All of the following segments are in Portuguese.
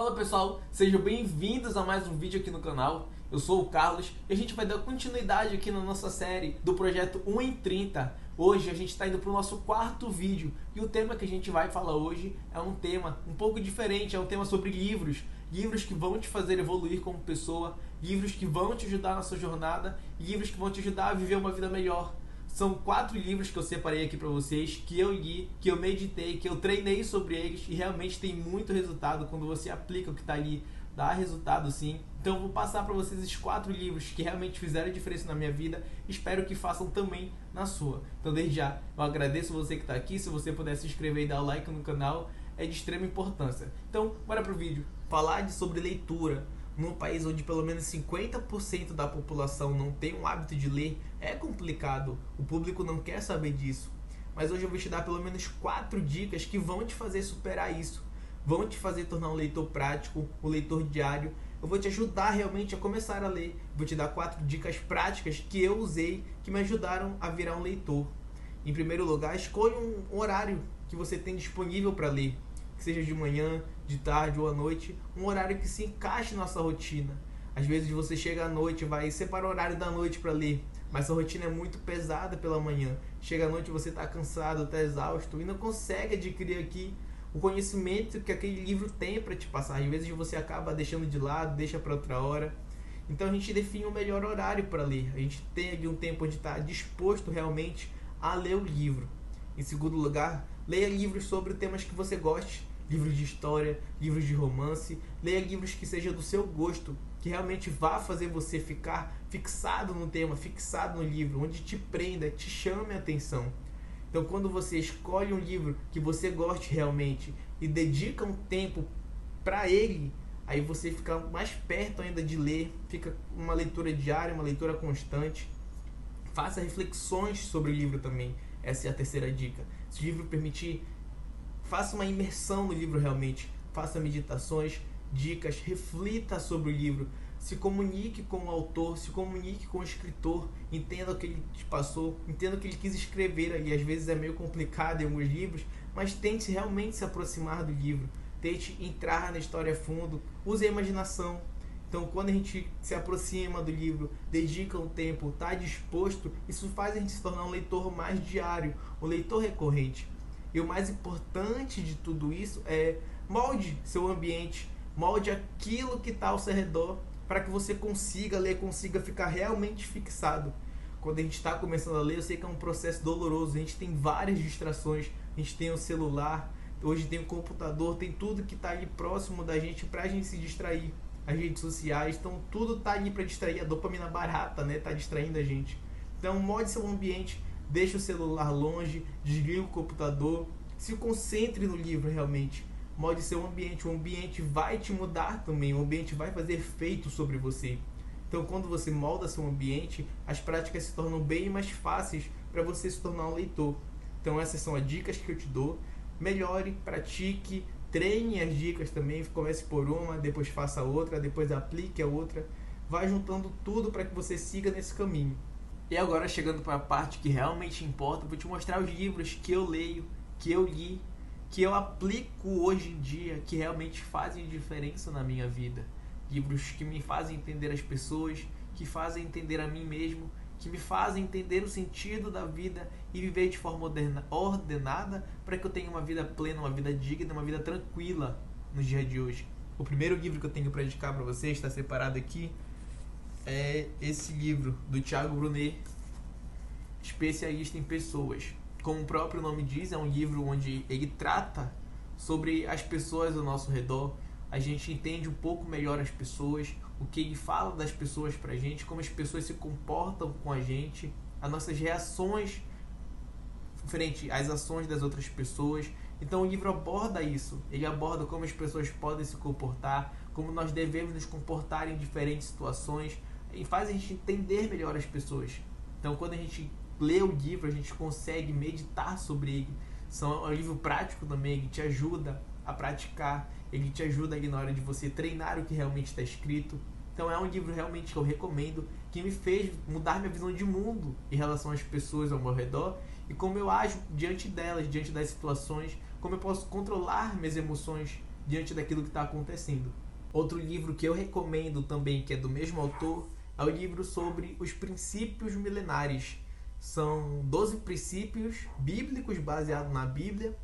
Fala pessoal, sejam bem-vindos a mais um vídeo aqui no canal. Eu sou o Carlos e a gente vai dar continuidade aqui na nossa série do projeto 1 em 30. Hoje a gente está indo para o nosso quarto vídeo e o tema que a gente vai falar hoje é um tema um pouco diferente, é um tema sobre livros. Livros que vão te fazer evoluir como pessoa, livros que vão te ajudar na sua jornada, livros que vão te ajudar a viver uma vida melhor. São 4 livros que eu separei aqui para vocês, que eu li, que eu meditei, que eu treinei sobre eles e realmente tem muito resultado quando você aplica o que está ali, dá resultado sim. Então eu vou passar para vocês esses 4 livros que realmente fizeram diferença na minha vida, espero que façam também na sua. Então desde já, eu agradeço você que está aqui, se você puder se inscrever e dar o like no canal, é de extrema importância. Então bora pro vídeo. Falar sobre leitura num país onde pelo menos 50% da população não tem um hábito de ler, é complicado. O público não quer saber disso. Mas hoje eu vou te dar pelo menos 4 dicas que vão te fazer superar isso. Vão te fazer tornar um leitor prático, um leitor diário. Eu vou te ajudar realmente a começar a ler. Vou te dar 4 dicas práticas que eu usei, que me ajudaram a virar um leitor. Em primeiro lugar, escolha um horário que você tem disponível para ler. Que seja de manhã, de tarde ou à noite, um horário que se encaixe na sua rotina. Às vezes você chega à noite, vai separar o horário da noite para ler, mas sua rotina é muito pesada pela manhã. Chega à noite, você está cansado, está exausto e não consegue adquirir aqui o conhecimento que aquele livro tem para te passar. Às vezes você acaba deixando de lado, deixa para outra hora. Então a gente define o melhor horário para ler. A gente tem ali um tempo onde está disposto realmente a ler o livro. Em segundo lugar, leia livros sobre temas que você goste. Livros de história, livros de romance, leia livros que sejam do seu gosto, que realmente vá fazer você ficar fixado no tema, fixado no livro, onde te prenda, te chame a atenção. Então quando você escolhe um livro que você goste realmente e dedica um tempo para ele, aí você fica mais perto ainda de ler, fica uma leitura diária, uma leitura constante. Faça reflexões sobre o livro também, essa é a terceira dica. Se o livro permitir, faça uma imersão no livro realmente, faça meditações, dicas, reflita sobre o livro, se comunique com o autor, se comunique com o escritor, entenda o que ele te passou, entenda o que ele quis escrever ali. Às vezes é meio complicado em alguns livros, mas tente realmente se aproximar do livro, tente entrar na história a fundo, use a imaginação. Então quando a gente se aproxima do livro, dedica um tempo, está disposto, isso faz a gente se tornar um leitor mais diário, um leitor recorrente. E o mais importante de tudo isso é molde seu ambiente, molde aquilo que está ao seu redor para que você consiga ler, consiga ficar realmente fixado. Quando a gente está começando a ler, eu sei que é um processo doloroso, a gente tem várias distrações, a gente tem o celular, hoje tem o computador, tem tudo que está ali próximo da gente para a gente se distrair. As redes sociais, então tudo está ali para distrair, a dopamina barata, né, está distraindo a gente. Então molde seu ambiente, deixe o celular longe, desligue o computador, se concentre no livro realmente, molde seu ambiente, o ambiente vai te mudar também, o ambiente vai fazer efeito sobre você. Então quando você molda seu ambiente, as práticas se tornam bem mais fáceis para você se tornar um leitor. Então essas são as dicas que eu te dou, melhore, pratique, treine as dicas também, comece por uma, depois faça outra, depois aplique a outra, vai juntando tudo para que você siga nesse caminho. E agora chegando para a parte que realmente importa, vou te mostrar os livros que eu leio, que eu li, que eu aplico hoje em dia, que realmente fazem diferença na minha vida. Livros que me fazem entender as pessoas, que fazem entender a mim mesmo, que me fazem entender o sentido da vida e viver de forma ordenada para que eu tenha uma vida plena, uma vida digna, uma vida tranquila no dia de hoje. O primeiro livro que eu tenho para indicar para vocês, está separado aqui, é esse livro do Thiago Brunet, Especialista em Pessoas. Como o próprio nome diz, é um livro onde ele trata sobre as pessoas ao nosso redor. A gente entende um pouco melhor as pessoas, o que ele fala das pessoas pra gente, como as pessoas se comportam com a gente, as nossas reações frente às ações das outras pessoas. Então o livro aborda isso, ele aborda como as pessoas podem se comportar, como nós devemos nos comportar em diferentes situações, e faz a gente entender melhor as pessoas. Então quando a gente lê o livro, a gente consegue meditar sobre ele. É um livro prático também, ele te ajuda a praticar, ele te ajuda ali na hora de você treinar o que realmente está escrito. Então é um livro realmente que eu recomendo, que me fez mudar minha visão de mundo em relação às pessoas ao meu redor e como eu ajo diante delas, diante das situações, como eu posso controlar minhas emoções diante daquilo que está acontecendo. Outro livro que eu recomendo também, que é do mesmo autor, é o livro sobre os princípios milenares. São 12 princípios bíblicos baseados na Bíblia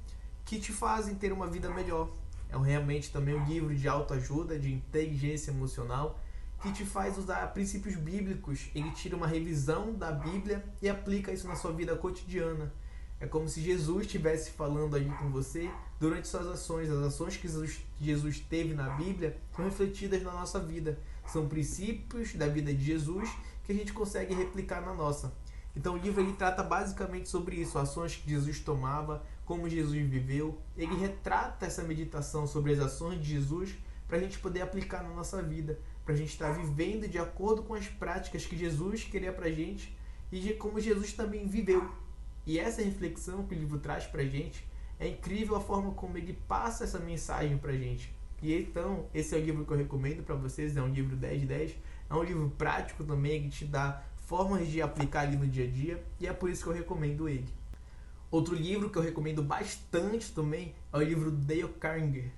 que te fazem ter uma vida melhor. É realmente também um livro de autoajuda, de inteligência emocional, que te faz usar princípios bíblicos. Ele tira uma revisão da Bíblia e aplica isso na sua vida cotidiana. É como se Jesus estivesse falando ali com você durante suas ações. As ações que Jesus teve na Bíblia são refletidas na nossa vida. São princípios da vida de Jesus que a gente consegue replicar na nossa. Então o livro ele trata basicamente sobre isso, ações que Jesus tomava, como Jesus viveu. Ele retrata essa meditação sobre as ações de Jesus para a gente poder aplicar na nossa vida, para a gente estar vivendo de acordo com as práticas que Jesus queria para a gente e de como Jesus também viveu. E essa reflexão que o livro traz para a gente, é incrível a forma como ele passa essa mensagem para a gente. E então, esse é o livro que eu recomendo para vocês, é um livro 10/10, é um livro prático também, que te dá formas de aplicar ali no dia a dia, e é por isso que eu recomendo ele. Outro livro que eu recomendo bastante também é o livro Dale Carnegie,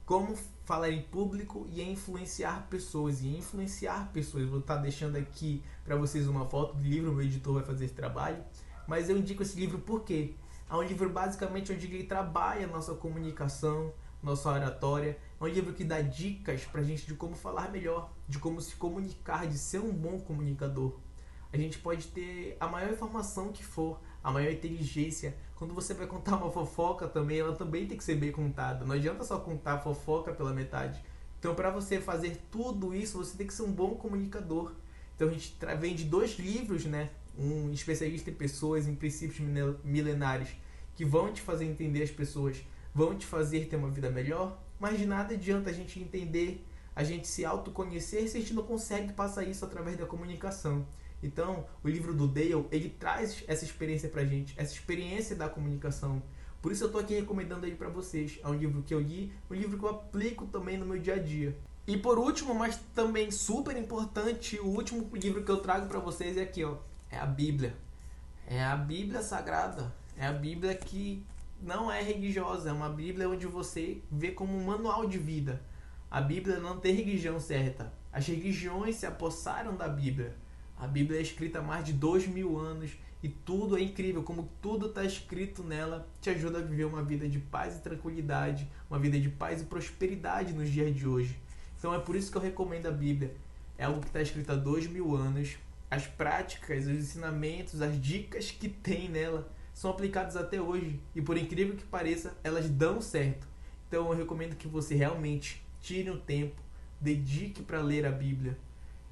Como Falar em Público e Influenciar Pessoas. Vou estar deixando aqui para vocês uma foto do livro, o meu editor vai fazer esse trabalho, mas eu indico esse livro porque é um livro basicamente onde ele trabalha a nossa comunicação, nossa oratória. É um livro que dá dicas pra gente de como falar melhor, de como se comunicar, de ser um bom comunicador. A gente pode ter a maior informação que for, a maior inteligência. Quando você vai contar uma fofoca também, ela também tem que ser bem contada. Não adianta só contar a fofoca pela metade. Então, para você fazer tudo isso, você tem que ser um bom comunicador. Então, a gente vem de 2 livros, né? Um especialista em pessoas, em princípios milenares, que vão te fazer entender as pessoas, vão te fazer ter uma vida melhor. Mas de nada adianta a gente entender, a gente se autoconhecer, se a gente não consegue passar isso através da comunicação. Então, o livro do Dale, ele traz essa experiência pra gente, essa experiência da comunicação. Por isso eu tô aqui recomendando ele pra vocês. É um livro que eu li, um livro que eu aplico também no meu dia a dia. E por último, mas também super importante, o último livro que eu trago pra vocês é aqui, ó. É a Bíblia. É a Bíblia Sagrada. É a Bíblia que não é religiosa. É uma Bíblia onde você vê como um manual de vida. A Bíblia não tem religião certa. As religiões se apossaram da Bíblia. A Bíblia é escrita há mais de 2000 anos e tudo é incrível, como tudo está escrito nela, te ajuda a viver uma vida de paz e tranquilidade, uma vida de paz e prosperidade nos dias de hoje. Então é por isso que eu recomendo a Bíblia. É algo que está escrito há 2000 anos, as práticas, os ensinamentos, as dicas que tem nela são aplicadas até hoje e, por incrível que pareça, elas dão certo. Então eu recomendo que você realmente tire um tempo, dedique para ler a Bíblia.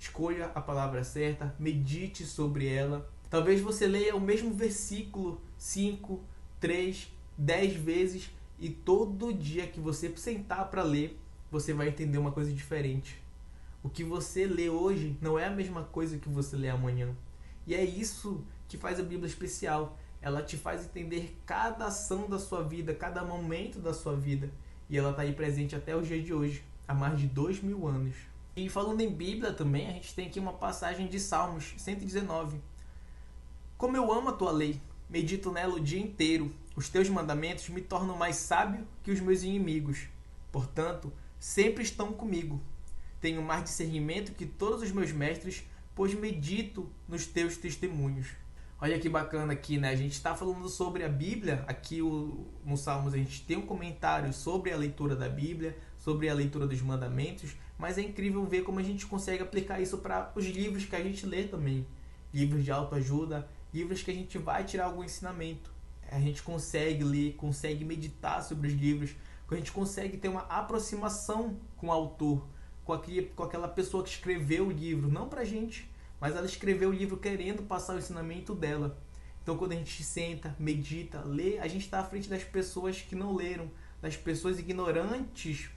Escolha a palavra certa, medite sobre ela. Talvez você leia o mesmo versículo 5, 3, 10 vezes e todo dia que você sentar para ler, você vai entender uma coisa diferente. O que você lê hoje não é a mesma coisa que você lê amanhã. E é isso que faz a Bíblia especial. Ela te faz entender cada ação da sua vida, cada momento da sua vida. E ela está aí presente até os dias de hoje, há mais de 2000 anos. E falando em Bíblia também, a gente tem aqui uma passagem de Salmos 119. Como eu amo a tua lei, medito nela o dia inteiro. Os teus mandamentos me tornam mais sábio que os meus inimigos. Portanto, sempre estão comigo. Tenho mais discernimento que todos os meus mestres, pois medito nos teus testemunhos. Olha que bacana aqui, né? A gente está falando sobre a Bíblia. Aqui no Salmos a gente tem um comentário sobre a leitura da Bíblia, sobre a leitura dos mandamentos, mas é incrível ver como a gente consegue aplicar isso para os livros que a gente lê também. Livros de autoajuda, livros que a gente vai tirar algum ensinamento. A gente consegue ler, consegue meditar sobre os livros, a gente consegue ter uma aproximação com o autor, com aquela pessoa que escreveu o livro, não pra gente, mas ela escreveu o livro querendo passar o ensinamento dela. Então quando a gente senta, medita, lê, a gente está à frente das pessoas que não leram, das pessoas ignorantes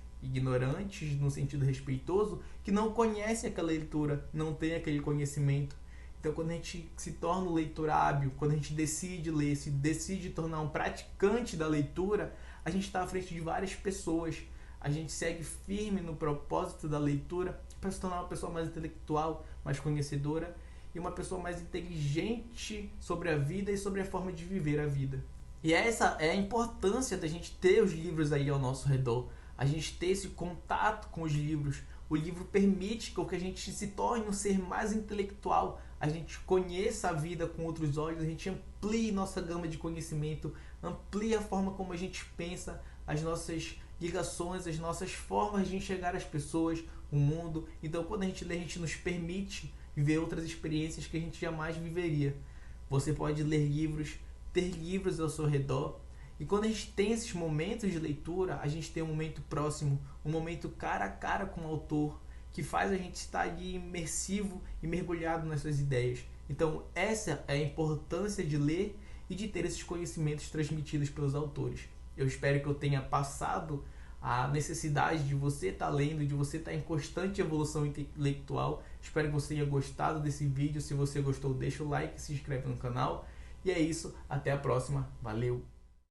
no sentido respeitoso, que não conhecem aquela leitura, não tem aquele conhecimento. Então quando a gente se torna um leitor hábil, quando a gente decide ler, se decide tornar um praticante da leitura, a gente está à frente de várias pessoas. A gente segue firme no propósito da leitura para se tornar uma pessoa mais intelectual, mais conhecedora e uma pessoa mais inteligente sobre a vida e sobre a forma de viver a vida. E essa é a importância da gente ter os livros aí ao nosso redor. a gente ter esse contato com os livros. O livro permite que a gente se torne um ser mais intelectual, a gente conheça a vida com outros olhos, a gente amplie nossa gama de conhecimento, amplie a forma como a gente pensa, as nossas ligações, as nossas formas de enxergar as pessoas, o mundo. Então, quando a gente lê, a gente nos permite viver outras experiências que a gente jamais viveria. Você pode ler livros, ter livros ao seu redor. E quando a gente tem esses momentos de leitura, a gente tem um momento próximo, um momento cara a cara com o autor, que faz a gente estar ali imersivo e mergulhado nas suas ideias. Então, essa é a importância de ler e de ter esses conhecimentos transmitidos pelos autores. Eu espero que eu tenha passado a necessidade de você estar lendo, de você estar em constante evolução intelectual. Espero que você tenha gostado desse vídeo. Se você gostou, deixa o like, se inscreve no canal. E é isso, até a próxima. Valeu!